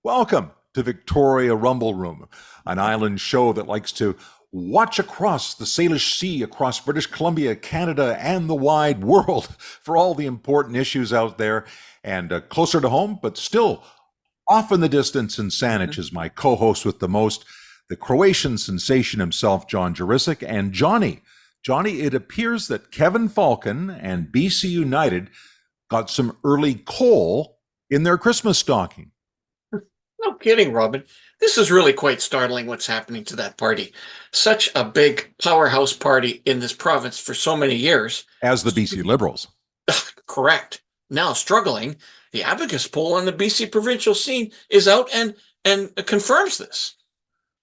Welcome to Victoria Rumble Room, an island show that likes to watch across the Salish Sea, across British Columbia, Canada, and the wide world for all the important issues out there. And closer to home, but still off in the distance, and Saanich is my co-host with the most, the Croatian sensation himself, John Jurisic. And Johnny, it appears that Kevin Falcon and BC United got some early coal in their Christmas stocking. No kidding, Robin. This is really quite startling what's happening to that party. Such a big powerhouse party in this province for so many years. As the BC Liberals. Correct. Now struggling. The Abacus poll on the BC provincial scene is out and confirms this.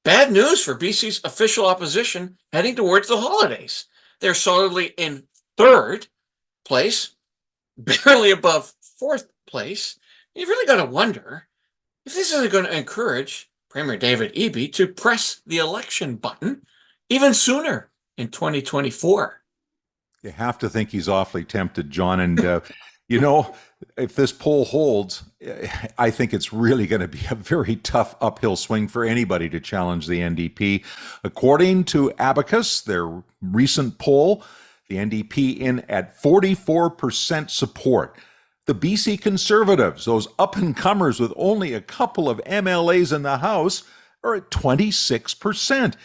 Bad news for BC's official opposition heading towards the holidays. They're solidly in third place, barely above fourth place. You really got to wonder if this isn't going to encourage Premier David Eby to press the election button even sooner in 2024. You have to think he's awfully tempted, John. And, if this poll holds, I think it's really going to be a very tough uphill swing for anybody to challenge the NDP. According to Abacus, their recent poll, the NDP in at 44% support. The BC Conservatives, those up-and-comers with only a couple of MLAs in the House, are at 26%.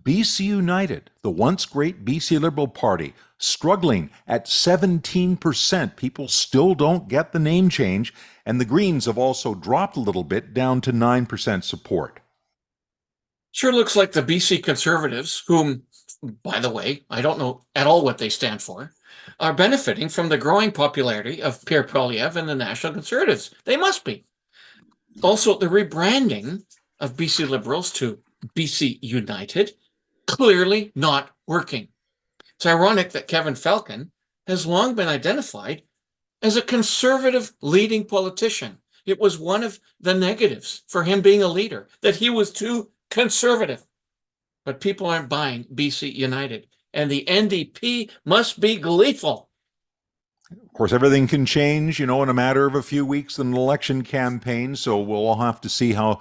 BC United, the once great BC Liberal Party, struggling at 17%. People still don't get the name change, and the Greens have also dropped a little bit, down to 9% support. Sure looks like the BC Conservatives, whom, by the way, I don't know at all what they stand for, are benefiting from the growing popularity of Pierre Poilievre and the National Conservatives. They must be. Also, the rebranding of BC Liberals to BC United, clearly not working. It's ironic that Kevin Falcon has long been identified as a conservative leading politician. It was one of the negatives for him being a leader, that he was too conservative. But people aren't buying BC United, and the NDP must be gleeful. Of course, everything can change, in a matter of a few weeks in an election campaign, so we'll all have to see how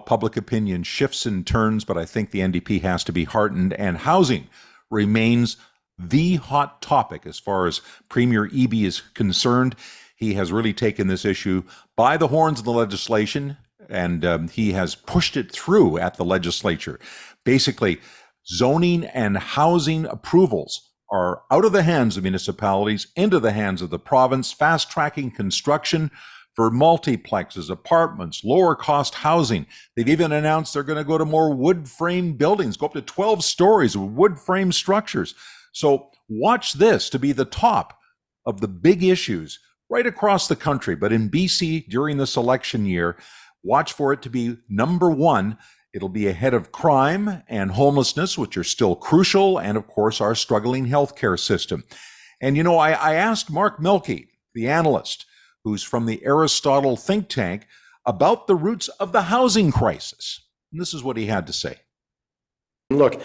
public opinion shifts and turns, but I think the NDP has to be heartened, and housing remains the hot topic as far as Premier Eby is concerned. He has really taken this issue by the horns of the legislation, and he has pushed it through at the legislature. Basically, zoning and housing approvals are out of the hands of municipalities into the hands of the province, fast-tracking construction for multiplexes, apartments, lower-cost housing. They've even announced they're going to go to more wood-frame buildings, go up to 12 stories of wood-frame structures. So watch this to be the top of the big issues right across the country. But in BC, during this election year, watch for it to be number one. It'll be ahead of crime and homelessness, which are still crucial, and of course, our struggling healthcare system. And I asked Mark Milke, the analyst, who's from the Aristotle think tank, about the roots of the housing crisis. And this is what he had to say. Look,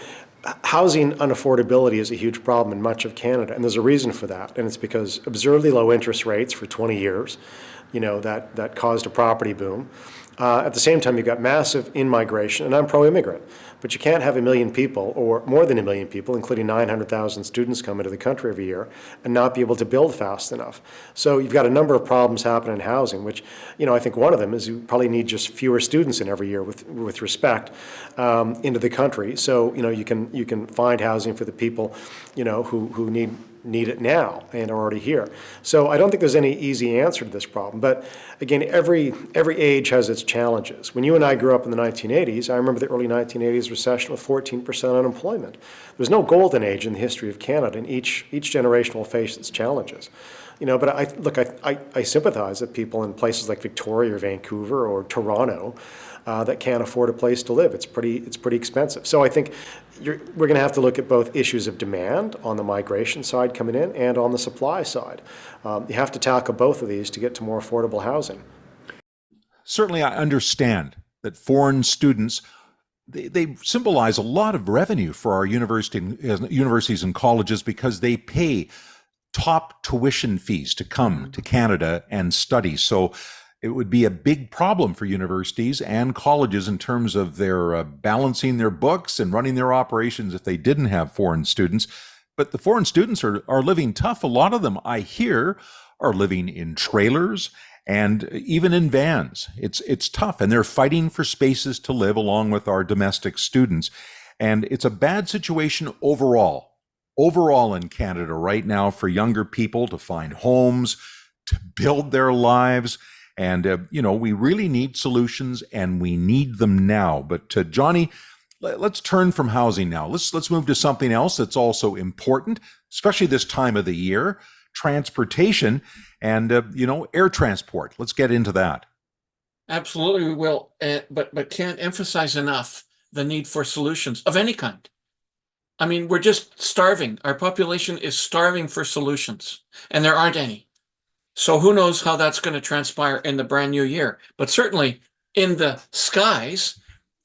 housing unaffordability is a huge problem in much of Canada, and there's a reason for that. And it's because absurdly low interest rates for 20 years, that caused a property boom. At the same time, you've got massive in-migration, and I'm pro-immigrant, but you can't have 1 million people, or more than 1 million people, including 900,000 students come into the country every year, and not be able to build fast enough. So you've got a number of problems happening in housing, which, I think one of them is you probably need just fewer students in every year with respect into the country. So, you can find housing for the people, who need it now and are already here. So I don't think there's any easy answer to this problem. But again, every age has its challenges. When you and I grew up in the 1980s, I remember the early 1980s recession with 14% unemployment. There's no golden age in the history of Canada, and each generation will face its challenges. But I sympathize with people in places like Victoria or Vancouver or Toronto that can't afford a place to live. It's pretty expensive. So I think we're going to have to look at both issues of demand on the migration side coming in and on the supply side. You have to tackle both of these to get to more affordable housing. Certainly, I understand that foreign students, they symbolize a lot of revenue for our universities and colleges because they pay top tuition fees to come to Canada and study. So it would be a big problem for universities and colleges in terms of their balancing their books and running their operations if they didn't have foreign students. But the foreign students are living tough. A lot of them, I hear, are living in trailers and even in vans. It's tough, and they're fighting for spaces to live along with our domestic students. And it's a bad situation overall in Canada right now for younger people to find homes, to build their lives. And, we really need solutions, and we need them now. But Johnny, let's turn from housing now. Let's move to something else that's also important, especially this time of the year: transportation and air transport. Let's get into that. Absolutely, we will. But can't emphasize enough the need for solutions of any kind. I mean, we're just starving. Our population is starving for solutions, and there aren't any. So who knows how that's going to transpire in the brand new year? But certainly in the skies,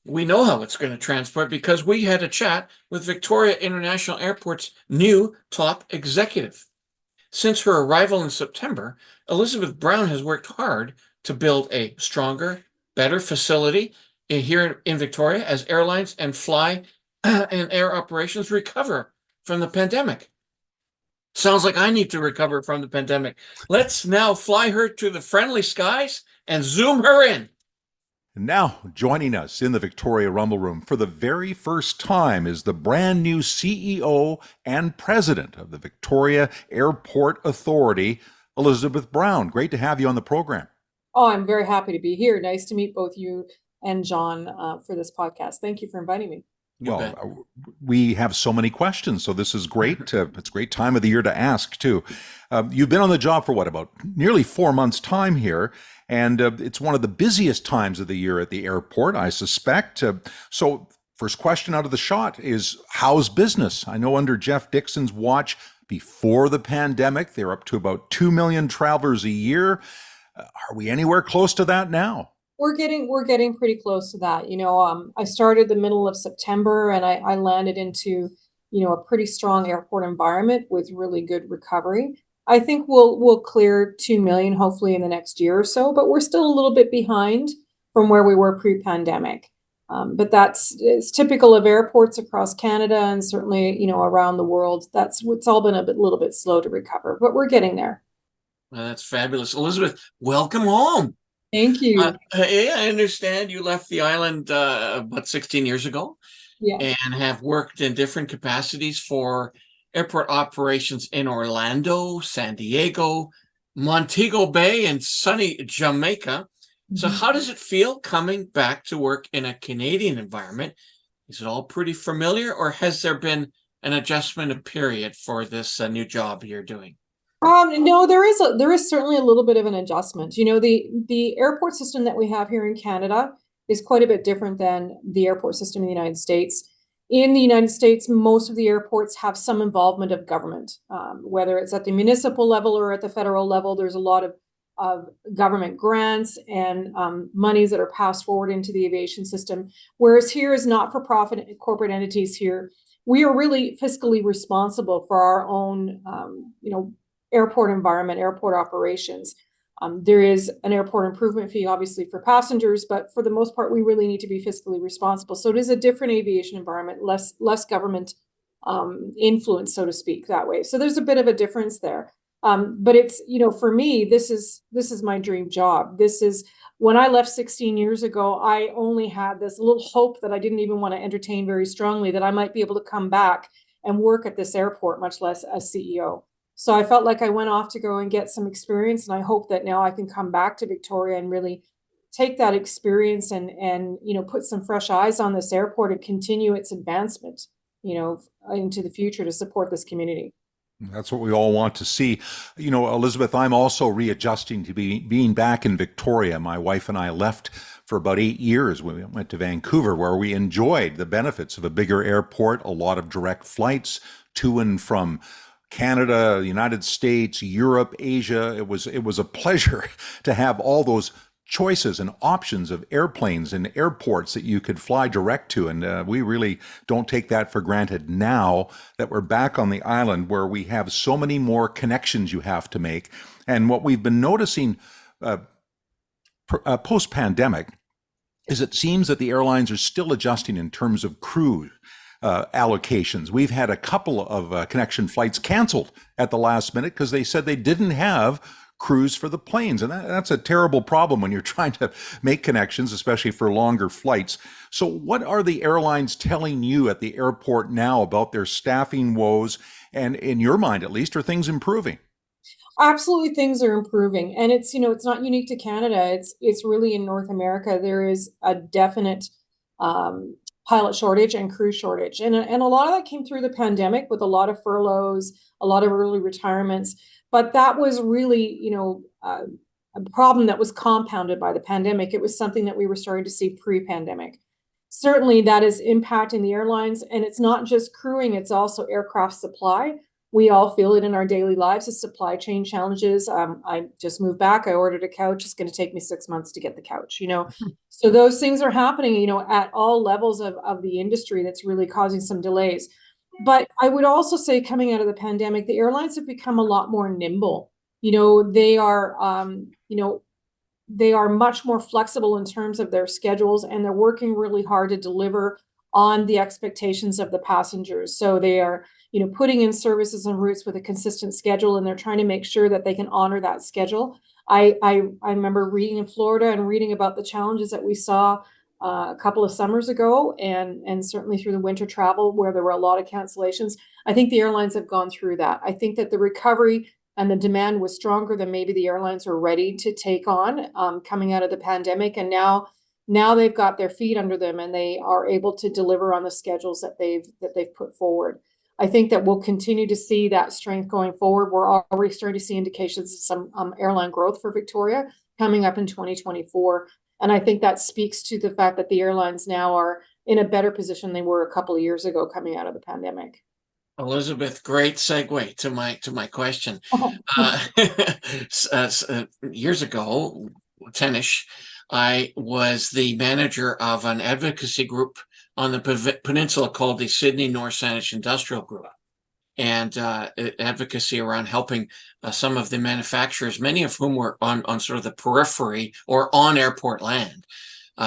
we know how it's going to transport, because we had a chat with Victoria International Airport's new top executive. Since her arrival in September, Elizabeth Brown has worked hard to build a stronger, better facility here in Victoria as airlines and fly and air operations recover from the pandemic. Sounds like I need to recover from the pandemic. Let's now fly her to the friendly skies and zoom her in. And now, joining us in the Victoria Rumble Room for the very first time is the brand new CEO and president of the Victoria Airport Authority, Elizabeth Brown. Great to have you on the program. Oh, I'm very happy to be here. Nice to meet both you and John for this podcast. Thank you for inviting me. Well, we have so many questions, so this is great. It's a great time of the year to ask, too. You've been on the job for about nearly 4 months' time here, and it's one of the busiest times of the year at the airport, I suspect. So first question out of the shot is, how's business? I know under Jeff Dixon's watch before the pandemic, they're up to about 2 million travelers a year. Are we anywhere close to that now? We're getting pretty close to that. I started the middle of September, and I landed into, a pretty strong airport environment with really good recovery. I think we'll clear 2 million hopefully in the next year or so, but we're still a little bit behind from where we were pre-pandemic. But it's typical of airports across Canada and certainly, around the world. It's all been little bit slow to recover, but we're getting there. Well, that's fabulous. Elizabeth, welcome home. Thank you. Hey, I understand you left the island about 16 years ago, Yeah. and have worked in different capacities for airport operations in Orlando, San Diego, Montego Bay, and sunny Jamaica. So how does it feel coming back to work in a Canadian environment? Is it all pretty familiar, or has there been an adjustment period for this new job you're doing? No, there is certainly a little bit of an adjustment. The airport system that we have here in Canada is quite a bit different than the airport system in the United States. In the United States, most of the airports have some involvement of government, whether it's at the municipal level or at the federal level. There's a lot of government grants and monies that are passed forward into the aviation system. Whereas here is not-for-profit corporate entities here. We are really fiscally responsible for our own, airport environment, airport operations. There is an airport improvement fee, obviously, for passengers, but for the most part, we really need to be fiscally responsible. So it is a different aviation environment, less government influence, so to speak, that way. So there's a bit of a difference there. But it's, for me, this is my dream job. This is when I left 16 years ago, I only had this little hope that I didn't even want to entertain very strongly, that I might be able to come back and work at this airport, much less as CEO. So I felt like I went off to go and get some experience, and I hope that now I can come back to Victoria and really take that experience and put some fresh eyes on this airport and continue its advancement, into the future to support this community. That's what we all want to see. Elizabeth, I'm also readjusting to being back in Victoria. My wife and I left for about 8 years. We went to Vancouver, where we enjoyed the benefits of a bigger airport, a lot of direct flights to and from Canada, the United States, Europe, Asia. It was a pleasure to have all those choices and options of airplanes and airports that you could fly direct to. And we really don't take that for granted now that we're back on the island, where we have so many more connections you have to make. And what we've been noticing post-pandemic is it seems that the airlines are still adjusting in terms of crew allocations. We've had a couple of connection flights canceled at the last minute because they said they didn't have crews for the planes. And that's a terrible problem when you're trying to make connections, especially for longer flights. So what are the airlines telling you at the airport now about their staffing woes? And in your mind, at least, are things improving? Absolutely, things are improving, and it's, it's not unique to Canada. It's really in North America. There is a definite pilot shortage and crew shortage, and a lot of that came through the pandemic with a lot of furloughs, a lot of early retirements. But that was really, a problem that was compounded by the pandemic. It was something that we were starting to see pre-pandemic. Certainly, that is impacting the airlines, and it's not just crewing; it's also aircraft supply. We all feel it in our daily lives, the supply chain challenges. I just moved back. I ordered a couch. It's going to take me 6 months to get the couch, So those things are happening, at all levels of the industry. That's really causing some delays. But I would also say coming out of the pandemic, the airlines have become a lot more nimble. They are much more flexible in terms of their schedules, and they're working really hard to deliver on the expectations of the passengers. So they are, putting in services and routes with a consistent schedule, and they're trying to make sure that they can honor that schedule. I remember reading in Florida and reading about the challenges that we saw a couple of summers ago, and certainly through the winter travel where there were a lot of cancellations. I think the airlines have gone through that. I think that the recovery and the demand was stronger than maybe the airlines were ready to take on coming out of the pandemic, and now they've got their feet under them and they are able to deliver on the schedules that they've put forward. I think that we'll continue to see that strength going forward. We're already starting to see indications of some airline growth for Victoria coming up in 2024. And I think that speaks to the fact that the airlines now are in a better position than they were a couple of years ago coming out of the pandemic. Elizabeth, great segue to my question. Years ago, 10-ish, I was the manager of an advocacy group on the peninsula called the Sydney North Saanich Industrial Group, and advocacy around helping some of the manufacturers, many of whom were on sort of the periphery or on airport land.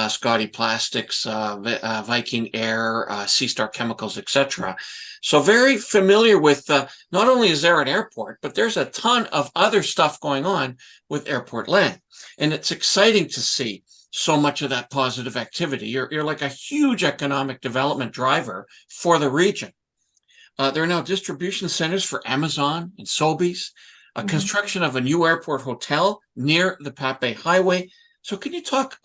Scotty Plastics, Viking Air, Seastar Chemicals, etc. So very familiar with not only is there an airport, but there's a ton of other stuff going on with airport land. And it's exciting to see so much of that positive activity. You're like a huge economic development driver for the region. There are now distribution centers for Amazon and Sobeys, construction of a new airport hotel near the Pat Bay Highway. So can you talk,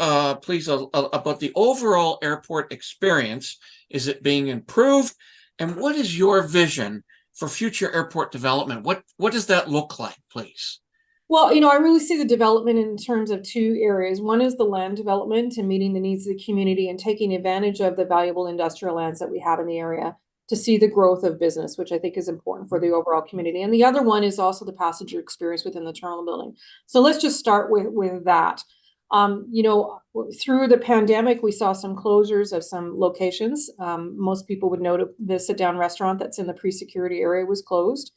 please, about the overall airport experience? Is it being improved? And what is your vision for future airport development? What does that look like, please? Well, I really see the development in terms of two areas. One is the land development and meeting the needs of the community and taking advantage of the valuable industrial lands that we have in the area to see the growth of business, which I think is important for the overall community. And the other one is also the passenger experience within the terminal building. So let's just start with that. Through the pandemic, we saw some closures of some locations. Most people would know the sit-down restaurant that's in the pre-security area was closed.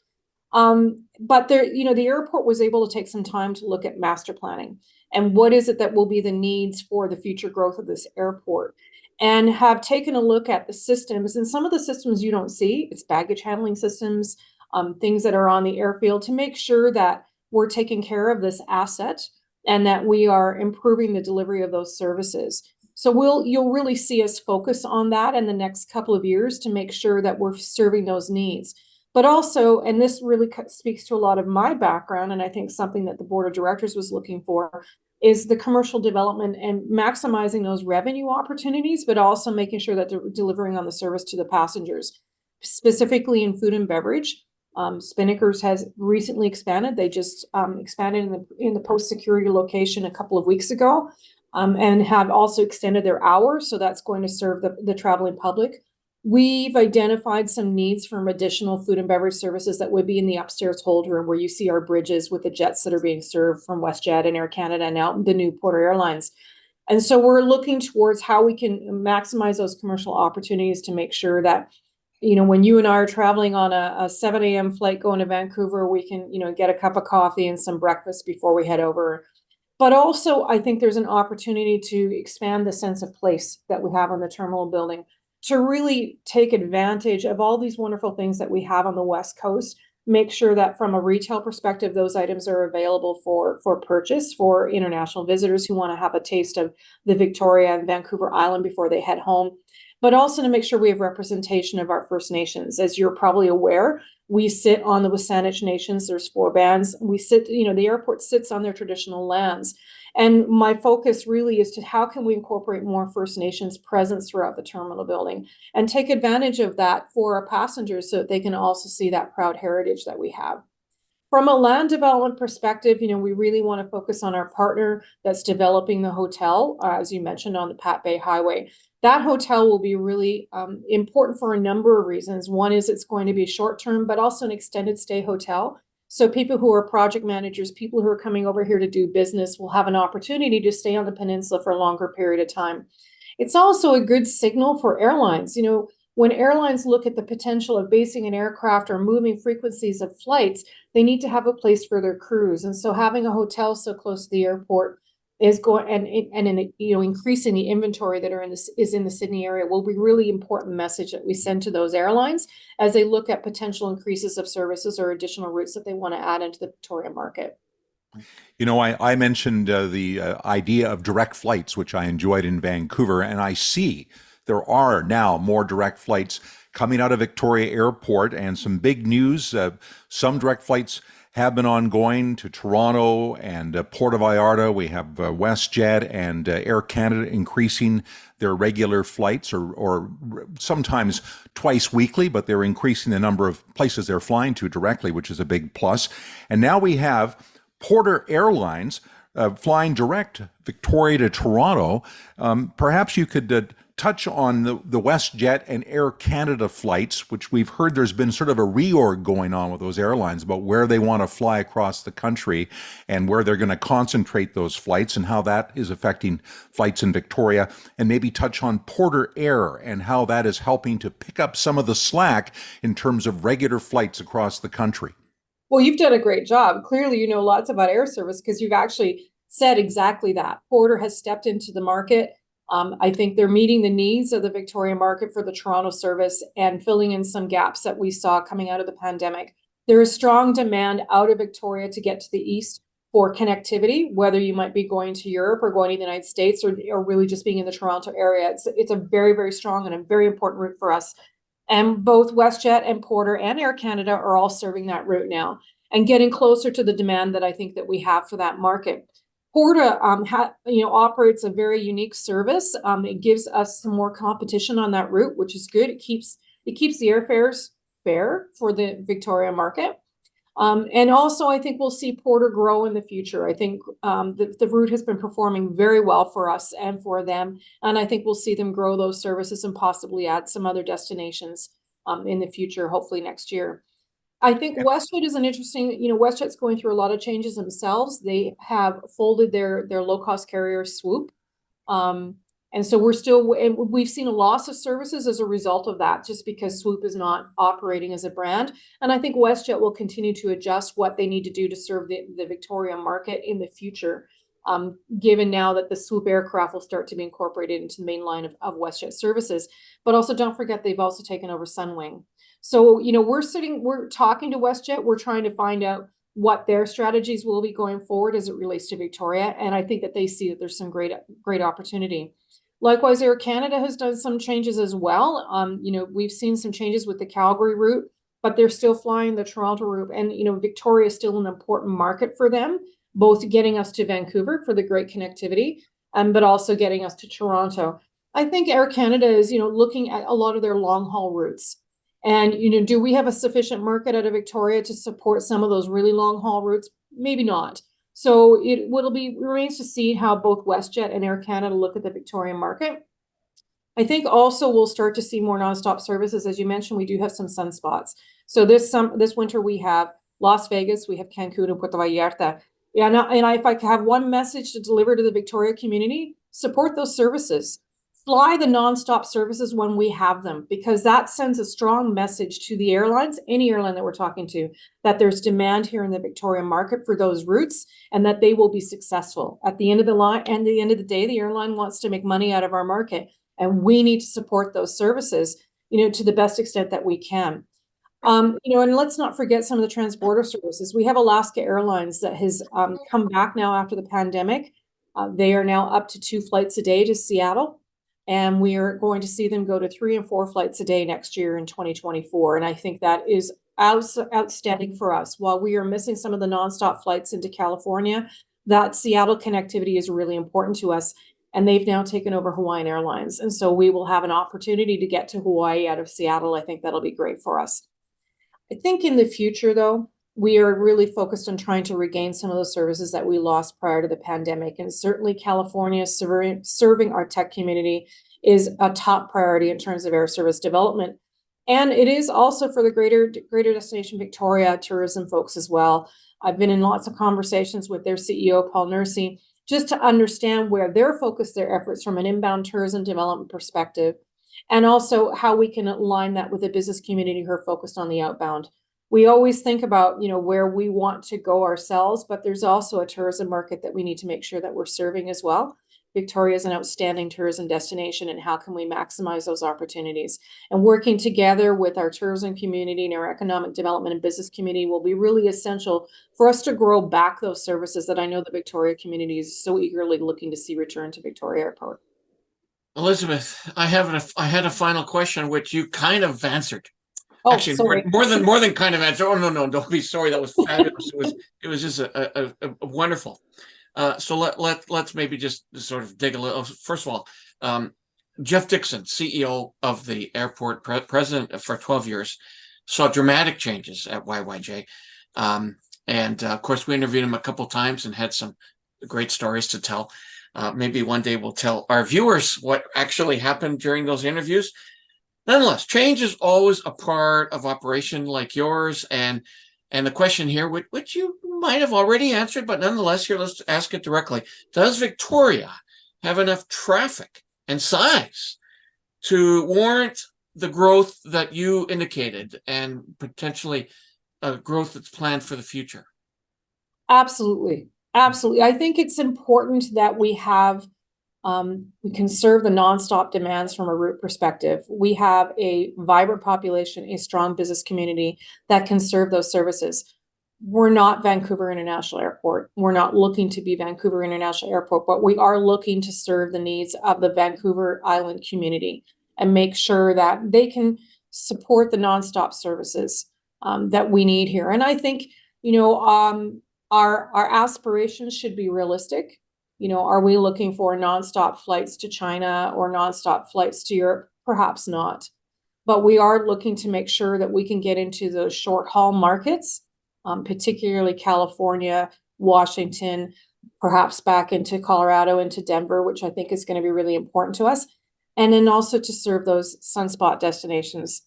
But there, the airport was able to take some time to look at master planning and what is it that will be the needs for the future growth of this airport, and have taken a look at the systems. And some of the systems you don't see, it's baggage handling systems, things that are on the airfield, to make sure that we're taking care of this asset and that we are improving the delivery of those services. So you'll really see us focus on that in the next couple of years to make sure that we're serving those needs. But also, and this really speaks to a lot of my background, and I think something that the board of directors was looking for, is the commercial development and maximizing those revenue opportunities, but also making sure that they're delivering on the service to the passengers, specifically in food and beverage. Spinnaker's has recently expanded. They just expanded in the post-security location a couple of weeks ago, and have also extended their hours. So that's going to serve the traveling public. We've identified some needs from additional food and beverage services that would be in the upstairs hold room, where you see our bridges with the jets that are being served from WestJet and Air Canada and out the new Porter Airlines. And so we're looking towards how we can maximize those commercial opportunities to make sure that, when you and I are traveling on a 7 a.m. flight going to Vancouver, we can, get a cup of coffee and some breakfast before we head over. But also, I think there's an opportunity to expand the sense of place that we have on the terminal building, to really take advantage of all these wonderful things that we have on the West Coast. Make sure that from a retail perspective, those items are available for purchase for international visitors who want to have a taste of the Victoria and Vancouver Island before they head home. But also to make sure we have representation of our First Nations. As you're probably aware, we sit on the Wasanich Nations. There's 4 bands. We sit, you know, the airport sits on their traditional lands. And my focus really is to how can we incorporate more First Nations presence throughout the terminal building and take advantage of that for our passengers so that they can also see that proud heritage that we have. From a land development perspective, you know, we really want to focus on our partner that's developing the hotel, as you mentioned, on the Pat Bay Highway. That hotel will be really important for a number of reasons. One is it's going to be short-term, but also an extended stay hotel. So people who are project managers, people who are coming over here to do business will have an opportunity to stay on the peninsula for a longer period of time. It's also a good signal for airlines. You know, when airlines look at the potential of basing an aircraft or moving frequencies of flights, they need to have a place for their crews. And so having a hotel so close to the airport is going and you know, increasing the inventory that is in the Sydney area will be really important message that we send to those airlines as they look at potential increases of services or additional routes that they want to add into the Victoria market. You know, I mentioned the idea of direct flights, which I enjoyed in Vancouver, and I see there are now more direct flights coming out of Victoria Airport, and some big news. Some direct flights have been ongoing to Toronto and Puerto Vallarta. We have WestJet and Air Canada increasing their regular flights, or sometimes twice weekly, but they're increasing the number of places they're flying to directly, which is a big plus. And now we have Porter Airlines flying direct Victoria to Toronto. Perhaps you could touch on the WestJet and Air Canada flights, which we've heard there's been sort of a reorg going on with those airlines about where they want to fly across the country and where they're going to concentrate those flights and how that is affecting flights in Victoria, and maybe touch on Porter Air and how that is helping to pick up some of the slack in terms of regular flights across the country. Well, you've done a great job. Clearly, you know lots about air service because you've actually said exactly that. Porter has stepped into the market. I think they're meeting the needs of the Victoria market for the Toronto service and filling in some gaps that we saw coming out of the pandemic. There is strong demand out of Victoria to get to the east for connectivity, whether you might be going to Europe or going to the United States or really just being in the Toronto area. It's a very, very strong and a very important route for us. And both WestJet and Porter and Air Canada are all serving that route now and getting closer to the demand that I think that we have for that market. Porter operates a very unique service. It gives us some more competition on that route, which is good. It keeps the airfares fair for the Victoria market. And also, I think we'll see Porter grow in the future. I think the route has been performing very well for us and for them. And I think we'll see them grow those services and possibly add some other destinations in the future, hopefully next year. I think WestJet is an interesting, you know, WestJet's going through a lot of changes themselves. They have folded their low-cost carrier Swoop. And so we've seen a loss of services as a result of that, just because Swoop is not operating as a brand. And I think WestJet will continue to adjust what they need to do to serve the Victoria market in the future, given now that the Swoop aircraft will start to be incorporated into the main line of WestJet services. But also don't forget, they've also taken over Sunwing. So, you know, we're talking to WestJet. We're trying to find out what their strategies will be going forward as it relates to Victoria. And I think that they see that there's some great opportunity. Likewise, Air Canada has done some changes as well. You know, we've seen some changes with the Calgary route, but they're still flying the Toronto route. And, you know, Victoria is still an important market for them, both getting us to Vancouver for the great connectivity, but also getting us to Toronto. I think Air Canada is, you know, looking at a lot of their long haul routes. And, you know, do we have a sufficient market out of Victoria to support some of those really long haul routes? Maybe not. So it remains to see how both WestJet and Air Canada look at the Victorian market. I think also we'll start to see more nonstop services. As you mentioned, we do have some sunspots. So this winter we have Las Vegas, we have Cancun and Puerto Vallarta. If I have one message to deliver to the Victoria community, support those services. fly the nonstop services when we have them, because that sends a strong message to the airlines, any airline that we're talking to, that there's demand here in the Victoria market for those routes and that they will be successful. At the end of the line, and the end of the day, the airline wants to make money out of our market, and we need to support those services, to the best extent that we can. And let's not forget some of the transborder services. We have Alaska Airlines that has come back now after the pandemic. They are now up to 2 flights a day to Seattle, and we are going to see them go to 3 and 4 flights a day next year in 2024. And I think that is outstanding for us. While we are missing some of the nonstop flights into California, that Seattle connectivity is really important to us. And they've now taken over Hawaiian Airlines. And so we will have an opportunity to get to Hawaii out of Seattle. I think that'll be great for us. I think in the future, though, we are really focused on trying to regain some of those services that we lost prior to the pandemic. And certainly California serving our tech community is a top priority in terms of air service development. And it is also for the greater Destination Victoria tourism folks as well. I've been in lots of conversations with their CEO, Paul Nursey, just to understand where they're focused their efforts from an inbound tourism development perspective, and also how we can align that with the business community who are focused on the outbound. We always think about, where we want to go ourselves, but there's also a tourism market that we need to make sure that we're serving as well. Victoria is an outstanding tourism destination, and how can we maximize those opportunities? And working together with our tourism community and our economic development and business community will be really essential for us to grow back those services that I know the Victoria community is so eagerly looking to see return to Victoria Airport. Elizabeth, I had a final question, which you kind of answered. Oh, Actually, sorry. more than kind of answer. Oh, no, don't be sorry. That was fabulous. It was just a wonderful. So let's maybe just sort of dig a little. First of all, Jeff Dixon, CEO of the airport, president for 12 years, saw dramatic changes at YYJ. And of course, we interviewed him a couple of times and had some great stories to tell. Maybe one day we'll tell our viewers what actually happened during those interviews. Nonetheless, change is always a part of operation like yours. And the question here, which you might have already answered, but nonetheless, here, let's ask it directly. Does Victoria have enough traffic and size to warrant the growth that you indicated and potentially growth that's planned for the future? Absolutely. Absolutely. I think it's important that we can serve the nonstop demands from a route perspective. We have a vibrant population, a strong business community that can serve those services. We're not Vancouver International Airport. We're not looking to be Vancouver International Airport, but we are looking to serve the needs of the Vancouver Island community and make sure that they can support the nonstop services that we need here. And I think, our aspirations should be realistic. Are we looking for nonstop flights to China or nonstop flights to Europe? Perhaps not. But we are looking to make sure that we can get into those short haul markets, particularly California, Washington, perhaps back into Colorado, into Denver, which I think is going to be really important to us. And then also to serve those sunspot destinations.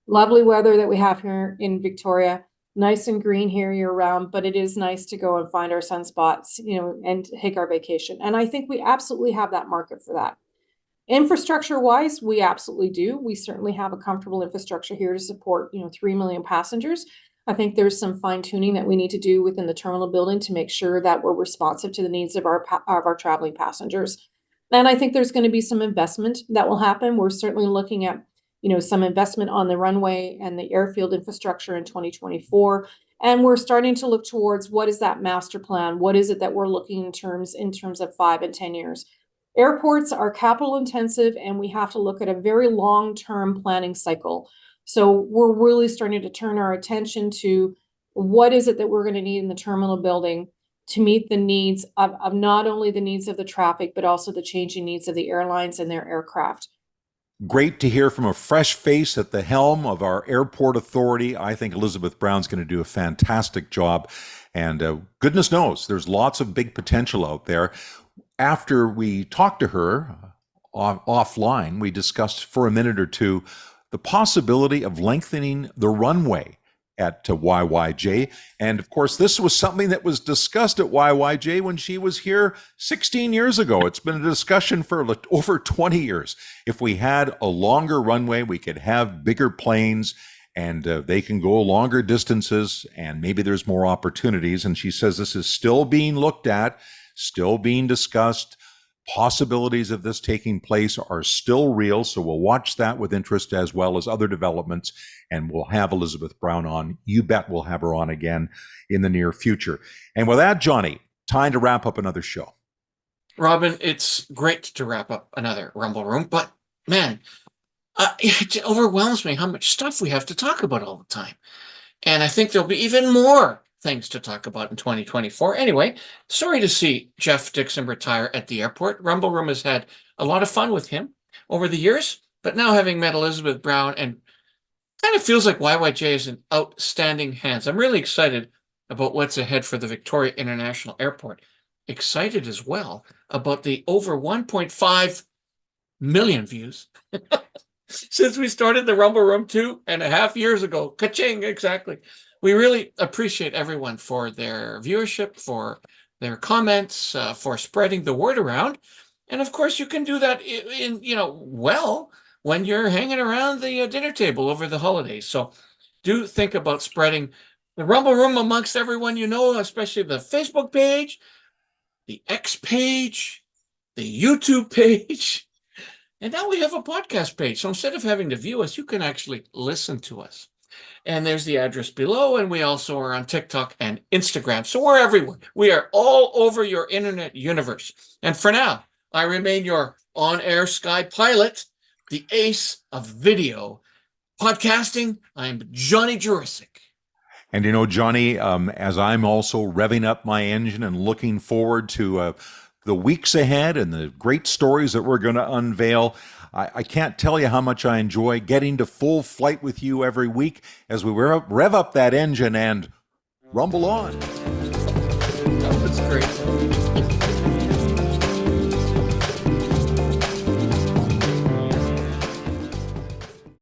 Lovely weather that we have here in Victoria. Nice and green here year round, but it is nice to go and find our sunspots, and take our vacation. And I think we absolutely have that market for that. Infrastructure wise, we absolutely do. We certainly have a comfortable infrastructure here to support, 3 million passengers. I think there's some fine tuning that we need to do within the terminal building to make sure that we're responsive to the needs of our traveling passengers. And I think there's going to be some investment that will happen. We're certainly looking at some investment on the runway and the airfield infrastructure in 2024. And we're starting to look towards what is that master plan? What is it that we're looking in terms of 5 and 10 years? Airports are capital intensive, and we have to look at a very long-term planning cycle. So we're really starting to turn our attention to what is it that we're going to need in the terminal building to meet the needs of not only the needs of the traffic, but also the changing needs of the airlines and their aircraft. Great to hear from a fresh face at the helm of our airport authority. I think Elizabeth Brown's going to do a fantastic job. And goodness knows, there's lots of big potential out there. After we talked to her offline, we discussed for a minute or two the possibility of lengthening the runway at YYJ. And of course, this was something that was discussed at YYJ when she was here 16 years ago. It's been a discussion for over 20 years. If we had a longer runway, we could have bigger planes and they can go longer distances and maybe there's more opportunities. And she says this is still being looked at, still being discussed. Possibilities of this taking place are still real, so we'll watch that with interest as well as other developments, and we'll have Elizabeth Brown on. You bet we'll have her on again in the near future. And with that, Johnny, time to wrap up another show. Robin, it's great to wrap up another Rumble Room, but man, it overwhelms me how much stuff we have to talk about all the time. And I think there'll be even more things to talk about in 2024. Anyway, sorry to see Jeff Dixon retire at the airport. Rumble Room has had a lot of fun with him over the years, but now having met Elizabeth Brown, and kind of feels like YYJ is in outstanding hands. I'm really excited about what's ahead for the Victoria International Airport. Excited as well about the over 1.5 million views since we started the Rumble Room 2.5 years ago. Ka-ching, exactly. We really appreciate everyone for their viewership, for their comments, for spreading the word around. And of course, you can do that when you're hanging around the dinner table over the holidays. So do think about spreading the Rumble Room amongst everyone you know, especially the Facebook page, the X page, the YouTube page. And now we have a podcast page. So instead of having to view us, you can actually listen to us. And there's the address below. And we also are on TikTok and Instagram. So we're everywhere. We are all over your internet universe. And for now, I remain your on-air sky pilot, the ace of video podcasting. I'm Johnny Jurisic. And Johnny, as I'm also revving up my engine and looking forward to the weeks ahead and the great stories that we're going to unveil, I can't tell you how much I enjoy getting to full flight with you every week as we rev up that engine and rumble on. That was great.